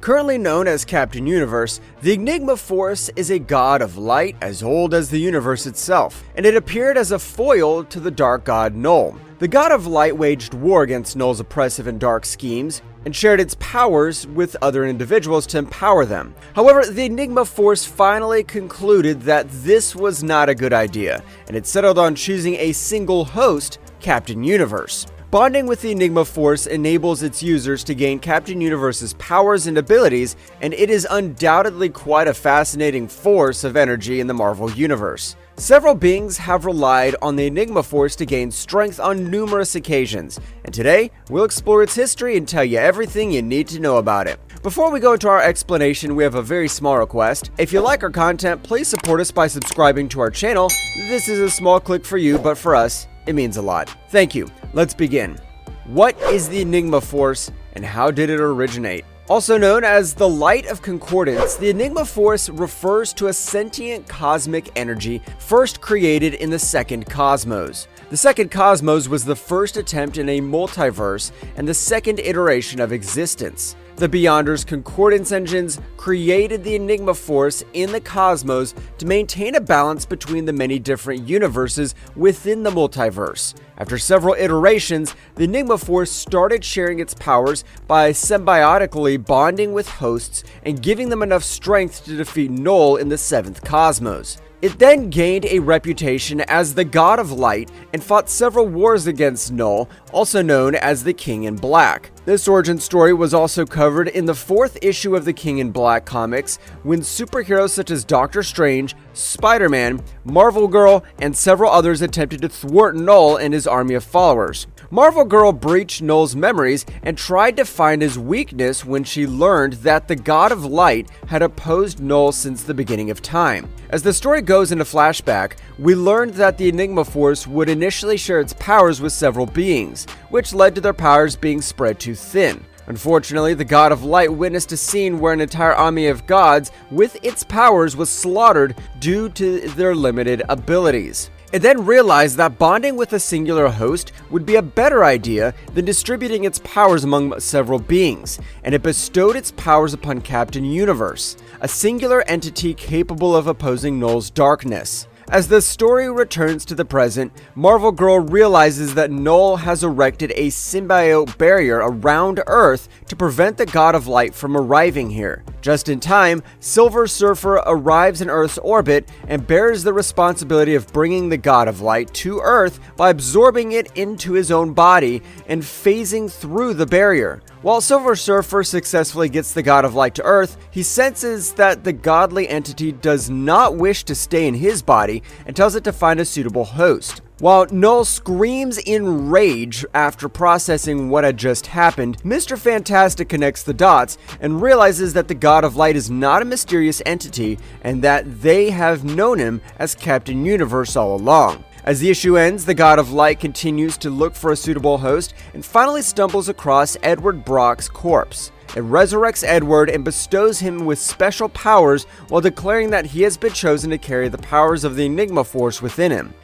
Currently known as Captain Universe, the Enigma Force is a god of light as old as the universe itself, and it appeared as a foil to the dark god Null. The god of light waged war against Null's oppressive and dark schemes, and shared its powers with other individuals to empower them. However, the Enigma Force finally concluded that this was not a good idea, and it settled on choosing a single host, Captain Universe. Bonding with the Enigma Force enables its users to gain Captain Universe's powers and abilities, and it is undoubtedly quite a fascinating force of energy in the Marvel Universe. Several beings have relied on the Enigma Force to gain strength on numerous occasions, and today we'll explore its history and tell you everything you need to know about it. Before we go into our explanation, we have a very small request. If you like our content, please support us by subscribing to our channel. This is a small click for you, but for us, it means a lot. Thank you. Let's begin. What is the Enigma Force and how did it originate? Also known as the Light of Concordance, the Enigma Force refers to a sentient cosmic energy first created in the second cosmos. The second cosmos was the first attempt in a multiverse and the second iteration of existence. The Beyonders' concordance engines created the Enigma Force in the cosmos to maintain a balance between the many different universes within the multiverse. After several iterations, the Enigma Force started sharing its powers by symbiotically bonding with hosts and giving them enough strength to defeat Null in the seventh cosmos. It then gained a reputation as the God of Light and fought several wars against Null, also known as the King in Black. This origin story was also covered in the 4th issue of the King in Black comics, when superheroes such as Doctor Strange, Spider-Man, Marvel Girl, and several others attempted to thwart Null and his army of followers. Marvel Girl breached Null's memories and tried to find his weakness when she learned that the God of Light had opposed Null since the beginning of time. As the story goes into flashback, we learned that the Enigma Force would initially share its powers with several beings, which led to their powers being spread too thin. Unfortunately, the God of Light witnessed a scene where an entire army of gods with its powers was slaughtered due to their limited abilities. It then realized that bonding with a singular host would be a better idea than distributing its powers among several beings, and it bestowed its powers upon Captain Universe, a singular entity capable of opposing Null's darkness. As the story returns to the present, Marvel Girl realizes that Null has erected a symbiote barrier around Earth to prevent the God of Light from arriving here. Just in time, Silver Surfer arrives in Earth's orbit and bears the responsibility of bringing the God of Light to Earth by absorbing it into his own body and phasing through the barrier. While Silver Surfer successfully gets the God of Light to Earth, he senses that the godly entity does not wish to stay in his body and tells it to find a suitable host. While Null screams in rage after processing what had just happened, Mr. Fantastic connects the dots and realizes that the God of Light is not a mysterious entity and that they have known him as Captain Universe all along. As the issue ends, the God of Light continues to look for a suitable host and finally stumbles across Edward Brock's corpse. It resurrects Edward and bestows him with special powers while declaring that he has been chosen to carry the powers of the Enigma Force within him.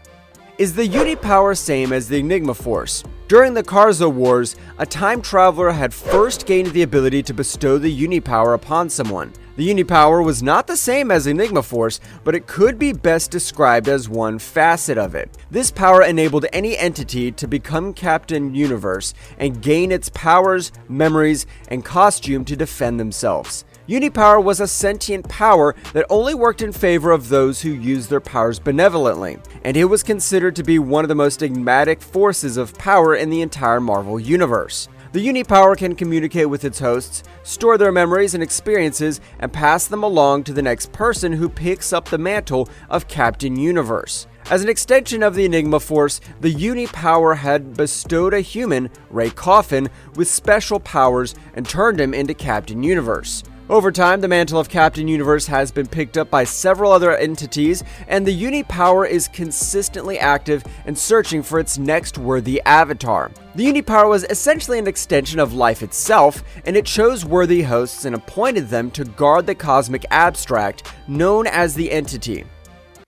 Is the Uni-Power same as the Enigma Force? During the Karza Wars, a time traveler had first gained the ability to bestow the Uni-Power upon someone. The Uni-Power was not the same as Enigma Force, but it could be best described as one facet of it. This power enabled any entity to become Captain Universe and gain its powers, memories, and costume to defend themselves. Uni-Power was a sentient power that only worked in favor of those who used their powers benevolently, and it was considered to be one of the most enigmatic forces of power in the entire Marvel Universe. The Uni-Power can communicate with its hosts, store their memories and experiences, and pass them along to the next person who picks up the mantle of Captain Universe. As an extension of the Enigma Force, the Uni-Power had bestowed a human, Ray Coffin, with special powers and turned him into Captain Universe. Over time, the mantle of Captain Universe has been picked up by several other entities, and the Uni-Power is consistently active and searching for its next worthy avatar. The Uni-Power was essentially an extension of life itself, and it chose worthy hosts and appointed them to guard the cosmic abstract known as the Entity.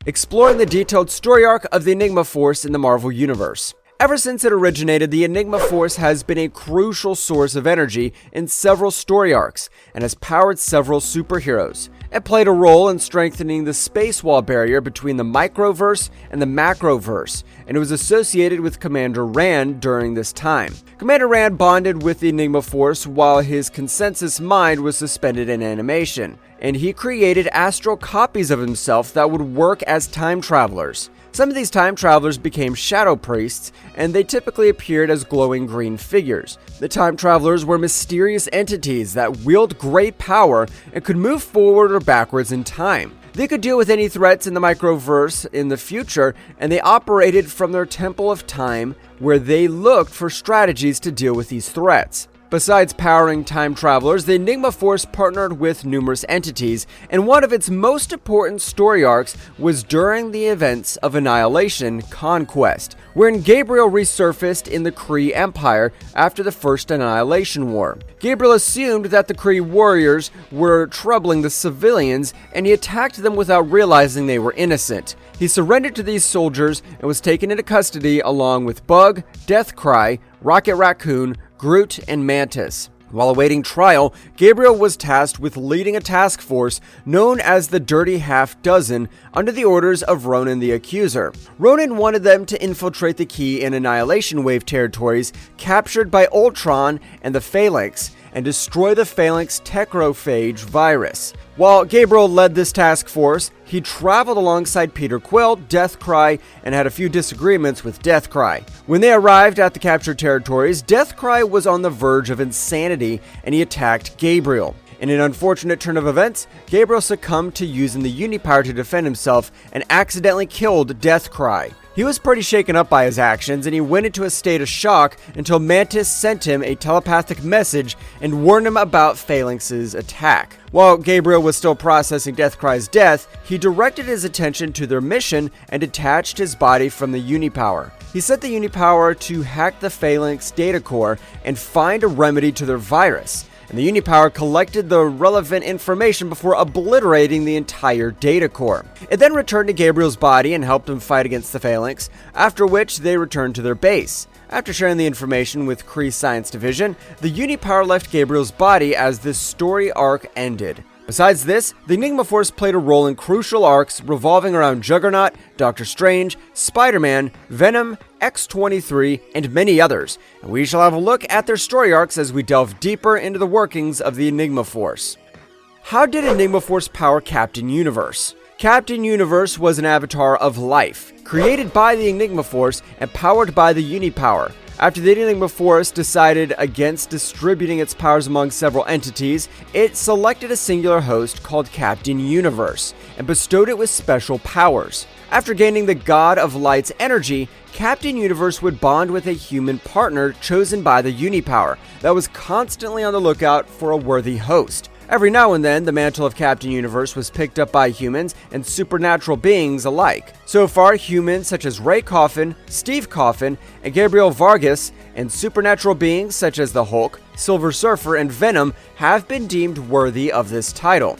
Exploring the detailed story arc of the Enigma Force in the Marvel Universe. Ever since it originated, the Enigma Force has been a crucial source of energy in several story arcs and has powered several superheroes. It played a role in strengthening the space wall barrier between the microverse and the macroverse, and it was associated with Commander Rand during this time. Commander Rand bonded with the Enigma Force while his consensus mind was suspended in animation, and he created astral copies of himself that would work as time travelers. Some of these time travelers became shadow priests, and they typically appeared as glowing green figures. The time travelers were mysterious entities that wield great power and could move forward or backwards in time. They could deal with any threats in the microverse in the future, and they operated from their temple of time, where they looked for strategies to deal with these threats. Besides powering time travelers, the Enigma Force partnered with numerous entities, and one of its most important story arcs was during the events of Annihilation Conquest, wherein Gabriel resurfaced in the Kree Empire after the First Annihilation War. Gabriel assumed that the Kree warriors were troubling the civilians, and he attacked them without realizing they were innocent. He surrendered to these soldiers and was taken into custody along with Bug, Deathcry, Rocket Raccoon, Groot, and Mantis. While awaiting trial, Gabriel was tasked with leading a task force known as the Dirty Half Dozen under the orders of Ronan the Accuser. Ronan wanted them to infiltrate the key in Annihilation Wave territories captured by Ultron and the Phalanx and destroy the Phalanx Techrophage virus. While Gabriel led this task force, he traveled alongside Peter Quill, Deathcry, and had a few disagreements with Deathcry. When they arrived at the captured territories, Deathcry was on the verge of insanity and he attacked Gabriel. In an unfortunate turn of events, Gabriel succumbed to using the Uni-Power to defend himself and accidentally killed Deathcry. He was pretty shaken up by his actions, and he went into a state of shock until Mantis sent him a telepathic message and warned him about Phalanx's attack. While Gabriel was still processing Deathcry's death, he directed his attention to their mission and detached his body from the Uni-Power. He set the Uni-Power to hack the Phalanx data core and find a remedy to their virus. And the Uni-Power collected the relevant information before obliterating the entire data core. It then returned to Gabriel's body and helped him fight against the Phalanx, after which they returned to their base. After sharing the information with Kree Science Division, the Uni-Power left Gabriel's body as this story arc ended. Besides this, the Enigma Force played a role in crucial arcs revolving around Juggernaut, Doctor Strange, Spider-Man, Venom, X-23, and many others, and we shall have a look at their story arcs as we delve deeper into the workings of the Enigma Force. How did Enigma Force power Captain Universe? Captain Universe was an avatar of life, created by the Enigma Force and powered by the Uni-Power. After the Enigma Force decided against distributing its powers among several entities, it selected a singular host called Captain Universe and bestowed it with special powers. After gaining the God of Light's energy, Captain Universe would bond with a human partner chosen by the Uni-Power that was constantly on the lookout for a worthy host. Every now and then, the mantle of Captain Universe was picked up by humans and supernatural beings alike. So far, humans such as Ray Coffin, Steve Coffin, and Gabriel Vargas, and supernatural beings such as the Hulk, Silver Surfer, and Venom have been deemed worthy of this title.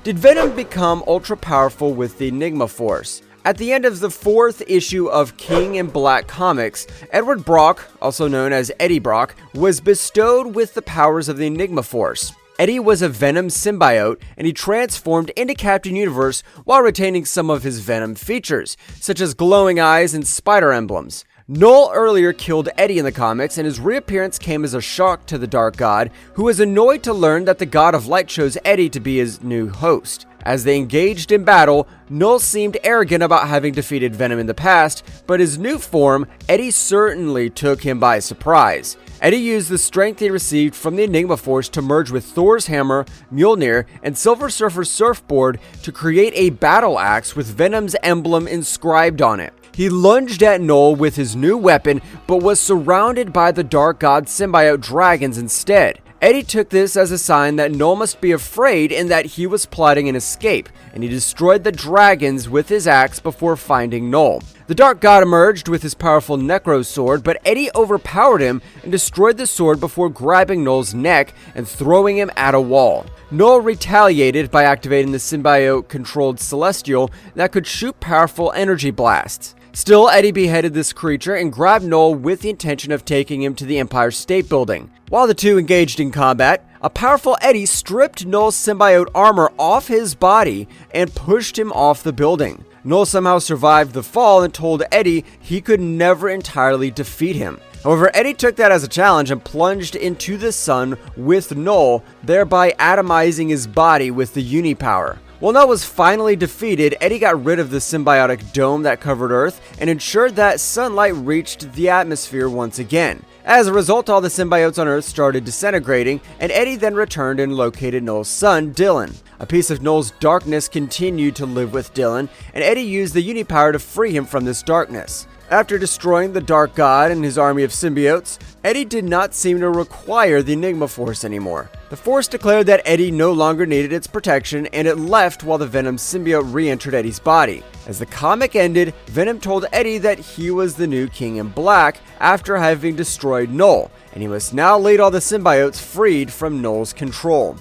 Did Venom become ultra-powerful with the Enigma Force? At the end of the 4th issue of King in Black Comics, Edward Brock, also known as Eddie Brock, was bestowed with the powers of the Enigma Force. Eddie was a Venom symbiote, and he transformed into Captain Universe while retaining some of his Venom features, such as glowing eyes and spider emblems. Null earlier killed Eddie in the comics, and his reappearance came as a shock to the Dark God, who was annoyed to learn that the God of Light chose Eddie to be his new host. As they engaged in battle, Null seemed arrogant about having defeated Venom in the past, but his new form, Eddie certainly took him by surprise. Eddie used the strength he received from the Enigma Force to merge with Thor's hammer, Mjolnir, and Silver Surfer's surfboard to create a battle axe with Venom's emblem inscribed on it. He lunged at Null with his new weapon, but was surrounded by the Dark God symbiote dragons instead. Eddie took this as a sign that Null must be afraid and that he was plotting an escape, and he destroyed the dragons with his axe before finding Null. The Dark God emerged with his powerful Necro sword, but Eddie overpowered him and destroyed the sword before grabbing Null's neck and throwing him at a wall. Null retaliated by activating the symbiote-controlled Celestial that could shoot powerful energy blasts. Still, Eddie beheaded this creature and grabbed Null with the intention of taking him to the Empire State Building. While the two engaged in combat, a powerful Eddie stripped Null's symbiote armor off his body and pushed him off the building. Null somehow survived the fall and told Eddie he could never entirely defeat him. However, Eddie took that as a challenge and plunged into the sun with Null, thereby atomizing his body with the Uni-Power. While Null was finally defeated, Eddie got rid of the symbiotic dome that covered Earth and ensured that sunlight reached the atmosphere once again. As a result, all the symbiotes on Earth started disintegrating, and Eddie then returned and located Null's son, Dylan. A piece of Null's darkness continued to live with Dylan, and Eddie used the Uni-Power to free him from this darkness. After destroying the Dark God and his army of symbiotes, Eddie did not seem to require the Enigma Force anymore. The Force declared that Eddie no longer needed its protection, and it left while the Venom symbiote re-entered Eddie's body. As the comic ended, Venom told Eddie that he was the new King in Black after having destroyed Null, and he must now lead all the symbiotes freed from Null's control.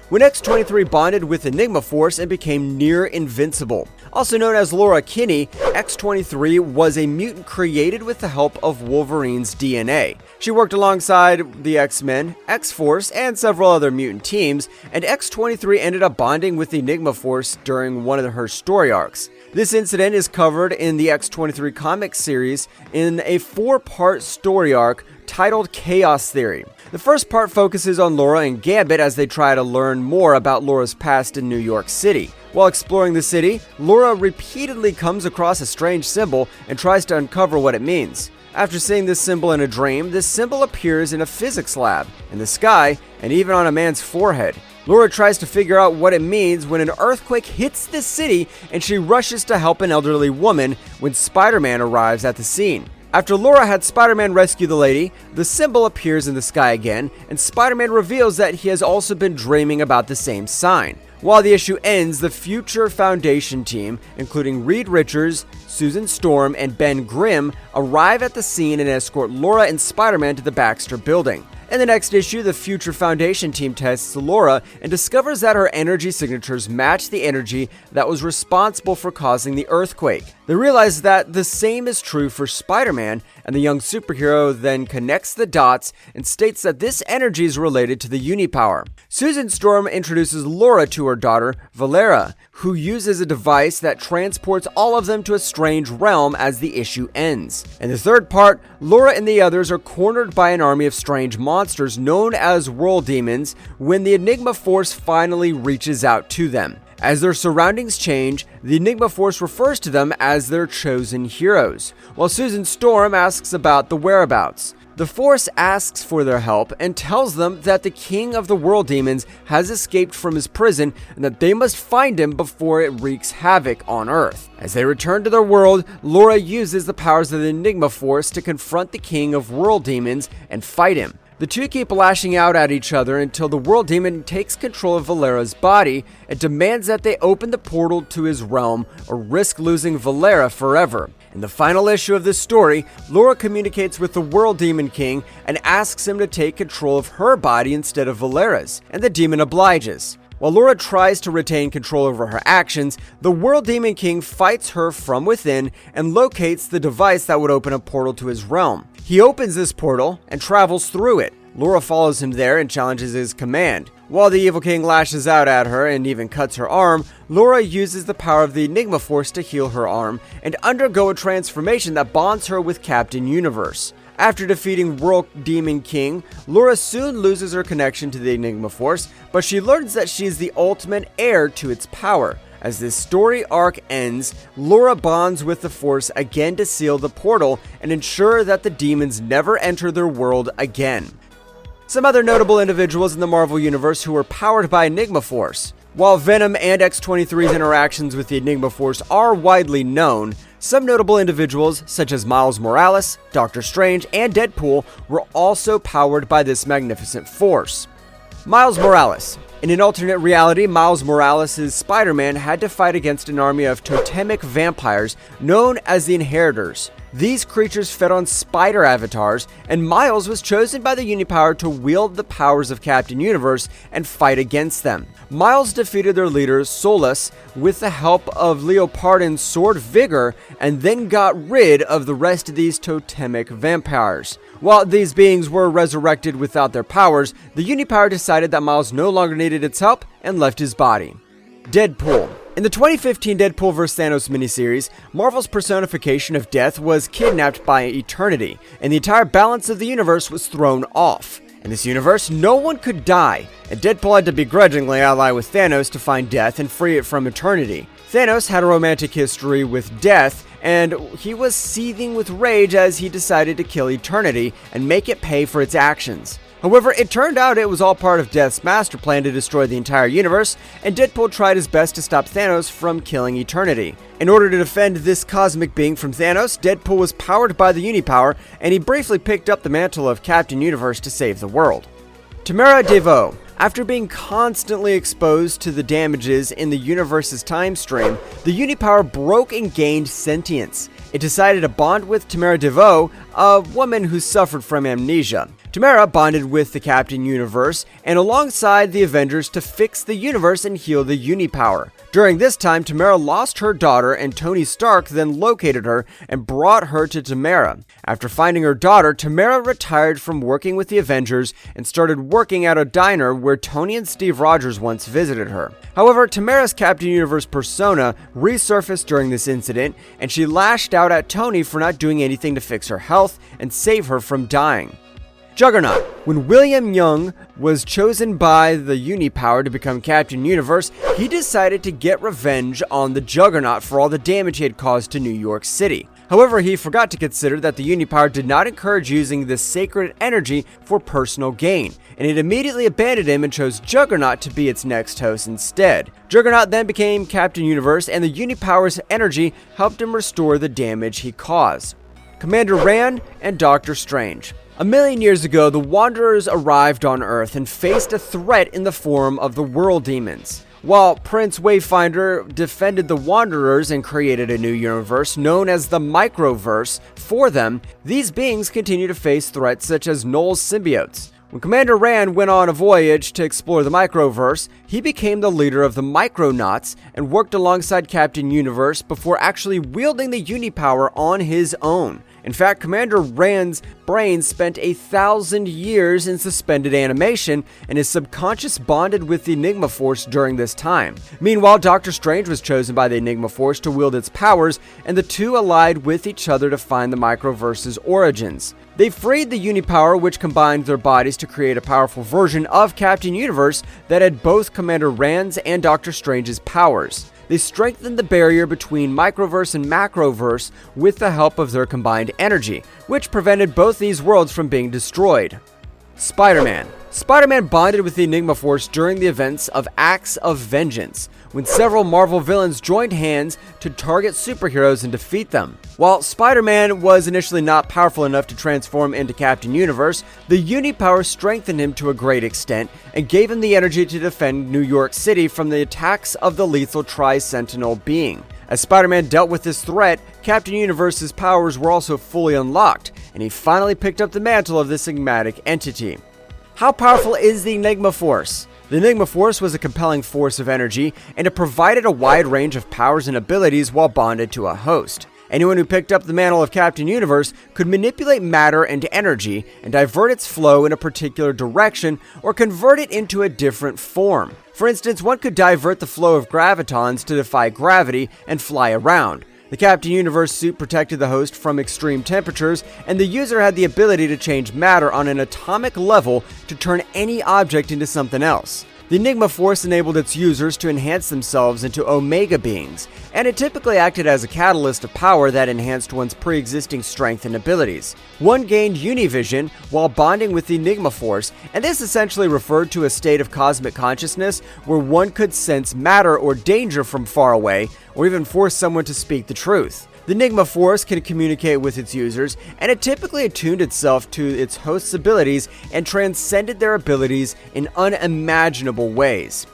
When X-23 bonded with Enigma Force and became near invincible. Also known as Laura Kinney, X-23 was a mutant created with the help of Wolverine's DNA. She worked alongside the X-Men, X-Force, and several other mutant teams, and X-23 ended up bonding with the Enigma Force during one of her story arcs. This incident is covered in the X-23 comic series in a 4-part story arc titled Chaos Theory. The first part focuses on Laura and Gambit as they try to learn more about Laura's past in New York City. While exploring the city, Laura repeatedly comes across a strange symbol and tries to uncover what it means. After seeing this symbol in a dream, this symbol appears in a physics lab, in the sky, and even on a man's forehead. Laura tries to figure out what it means when an earthquake hits the city, and she rushes to help an elderly woman when Spider-Man arrives at the scene. After Laura had Spider-Man rescue the lady, the symbol appears in the sky again, and Spider-Man reveals that he has also been dreaming about the same sign. While the issue ends, the Future Foundation team, including Reed Richards, Susan Storm, and Ben Grimm, arrive at the scene and escort Laura and Spider-Man to the Baxter building. In the next issue, the Future Foundation team tests Laura and discovers that her energy signatures match the energy that was responsible for causing the earthquake. They realize that the same is true for Spider-Man, and the young superhero then connects the dots and states that this energy is related to the Uni-Power. Susan Storm introduces Laura to her daughter, Valera, who uses a device that transports all of them to a strange realm as the issue ends. In the third part, Laura and the others are cornered by an army of strange monsters known as world demons when the Enigma Force finally reaches out to them. As their surroundings change, the Enigma Force refers to them as their chosen heroes, while Susan Storm asks about the whereabouts. The Force asks for their help and tells them that the king of the world demons has escaped from his prison and that they must find him before it wreaks havoc on Earth. As they return to their world, Laura uses the powers of the Enigma Force to confront the king of world demons and fight him. The two keep lashing out at each other until the world demon takes control of Valera's body and demands that they open the portal to his realm or risk losing Valera forever. In the final issue of this story, Laura communicates with the World Demon King and asks him to take control of her body instead of Valera's, and the demon obliges. While Laura tries to retain control over her actions, the World Demon King fights her from within and locates the device that would open a portal to his realm. He opens this portal and travels through it. Laura follows him there and challenges his command. While the evil king lashes out at her and even cuts her arm, Laura uses the power of the Enigma Force to heal her arm and undergo a transformation that bonds her with Captain Universe. After defeating World Demon King, Laura soon loses her connection to the Enigma Force, but she learns that she is the ultimate heir to its power. As this story arc ends, Laura bonds with the Force again to seal the portal and ensure that the demons never enter their world again. Some other notable individuals in the Marvel Universe who were powered by Enigma Force. While Venom and X-23's interactions with the Enigma Force are widely known, some notable individuals, such as Miles Morales, Doctor Strange, and Deadpool, were also powered by this magnificent force. Miles Morales. In an alternate reality, Miles Morales' Spider-Man had to fight against an army of totemic vampires known as the Inheritors. These creatures fed on spider avatars, and Miles was chosen by the Uni-Power to wield the powers of Captain Universe and fight against them. Miles defeated their leader, Solus, with the help of Leopardon's sword Vigor, and then got rid of the rest of these totemic vampires. While these beings were resurrected without their powers, the Uni-Power decided that Miles no longer needed its help and left his body. Deadpool. In the 2015 Deadpool vs. Thanos miniseries, Marvel's personification of death was kidnapped by eternity, and the entire balance of the universe was thrown off. In this universe, no one could die, and Deadpool had to begrudgingly ally with Thanos to find death and free it from eternity. Thanos had a romantic history with death, and he was seething with rage as he decided to kill eternity and make it pay for its actions. However, it turned out it was all part of Death's master plan to destroy the entire universe, and Deadpool tried his best to stop Thanos from killing Eternity. In order to defend this cosmic being from Thanos, Deadpool was powered by the Uni-Power, and he briefly picked up the mantle of Captain Universe to save the world. Tamara DeVoe. After being constantly exposed to the damages in the universe's time stream, the Uni-Power broke and gained sentience. It decided to bond with Tamara DeVoe, a woman who suffered from amnesia. Tamara bonded with the Captain Universe and alongside the Avengers to fix the universe and heal the Uni-Power. During this time, Tamara lost her daughter, and Tony Stark then located her and brought her to Tamara. After finding her daughter, Tamara retired from working with the Avengers and started working at a diner where Tony and Steve Rogers once visited her. However, Tamara's Captain Universe persona resurfaced during this incident, and she lashed out at Tony for not doing anything to fix her health and save her from dying. Juggernaut. When William Young was chosen by the Uni-Power to become Captain Universe, he decided to get revenge on the Juggernaut for all the damage he had caused to New York City. However, he forgot to consider that the Uni-Power did not encourage using this sacred energy for personal gain, and it immediately abandoned him and chose Juggernaut to be its next host instead. Juggernaut then became Captain Universe, and the Uni-Power's energy helped him restore the damage he caused. Commander Rand and Doctor Strange. 1,000,000 years ago, the Wanderers arrived on Earth and faced a threat in the form of the World Demons. While Prince Wayfinder defended the Wanderers and created a new universe known as the Microverse for them, these beings continue to face threats such as Null's symbiotes. When Commander Rand went on a voyage to explore the Microverse, he became the leader of the Micronauts and worked alongside Captain Universe before actually wielding the Uni-Power on his own. In fact, Commander Rand's brain spent 1,000 years in suspended animation, and his subconscious bonded with the Enigma Force during this time. Meanwhile, Doctor Strange was chosen by the Enigma Force to wield its powers, and the two allied with each other to find the Microverse's origins. They freed the Uni-Power, which combined their bodies to create a powerful version of Captain Universe that had both Commander Rand's and Doctor Strange's powers. They strengthened the barrier between Microverse and Macroverse with the help of their combined energy, which prevented both these worlds from being destroyed. Spider-Man. Spider-Man bonded with the Enigma Force during the events of Acts of Vengeance, when several Marvel villains joined hands to target superheroes and defeat them. While Spider-Man was initially not powerful enough to transform into Captain Universe, the Uni-Power strengthened him to a great extent and gave him the energy to defend New York City from the attacks of the lethal Tri-Sentinel being. As Spider-Man dealt with this threat, Captain Universe's powers were also fully unlocked, and he finally picked up the mantle of this enigmatic entity. How powerful is the Enigma Force? The Enigma Force was a compelling force of energy, and it provided a wide range of powers and abilities while bonded to a host. Anyone who picked up the mantle of Captain Universe could manipulate matter and energy and divert its flow in a particular direction or convert it into a different form. For instance, one could divert the flow of gravitons to defy gravity and fly around. The Captain Universe suit protected the host from extreme temperatures, and the user had the ability to change matter on an atomic level to turn any object into something else. The Enigma Force enabled its users to enhance themselves into Omega beings, and it typically acted as a catalyst of power that enhanced one's pre-existing strength and abilities. One gained Univision while bonding with the Enigma Force, and this essentially referred to a state of cosmic consciousness where one could sense matter or danger from far away, or even force someone to speak the truth. The Enigma Force can communicate with its users, and it typically attuned itself to its host's abilities and transcended their abilities in unimaginable ways.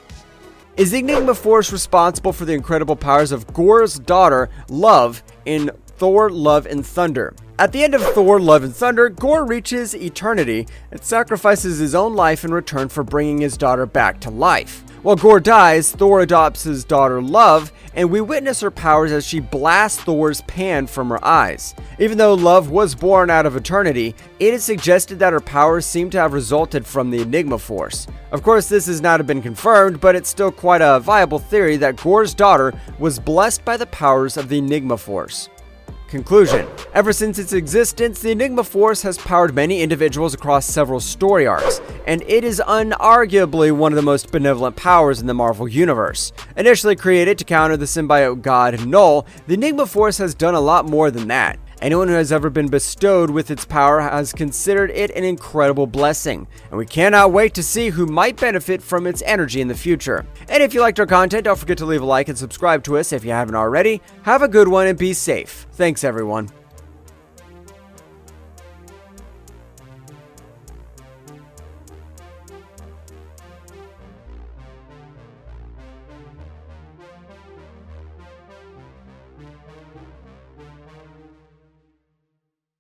Is the Enigma Force responsible for the incredible powers of Gorr's daughter, Love, in Thor, Love, and Thunder? At the end of Thor, Love, and Thunder, Gorr reaches eternity and sacrifices his own life in return for bringing his daughter back to life. While Gorr dies, Thor adopts his daughter Love, and we witness her powers as she blasts Thor's pan from her eyes. Even though Love was born out of eternity, it is suggested that her powers seem to have resulted from the Enigma Force. Of course, this has not been confirmed, but it's still quite a viable theory that Gorr's daughter was blessed by the powers of the Enigma Force. Conclusion. Ever since its existence, the Enigma Force has powered many individuals across several story arcs, and it is unarguably one of the most benevolent powers in the Marvel Universe. Initially created to counter the symbiote god Null, the Enigma Force has done a lot more than that. Anyone who has ever been bestowed with its power has considered it an incredible blessing, and we cannot wait to see who might benefit from its energy in the future. And if you liked our content, don't forget to leave a like and subscribe to us if you haven't already. Have a good one and be safe. Thanks, everyone.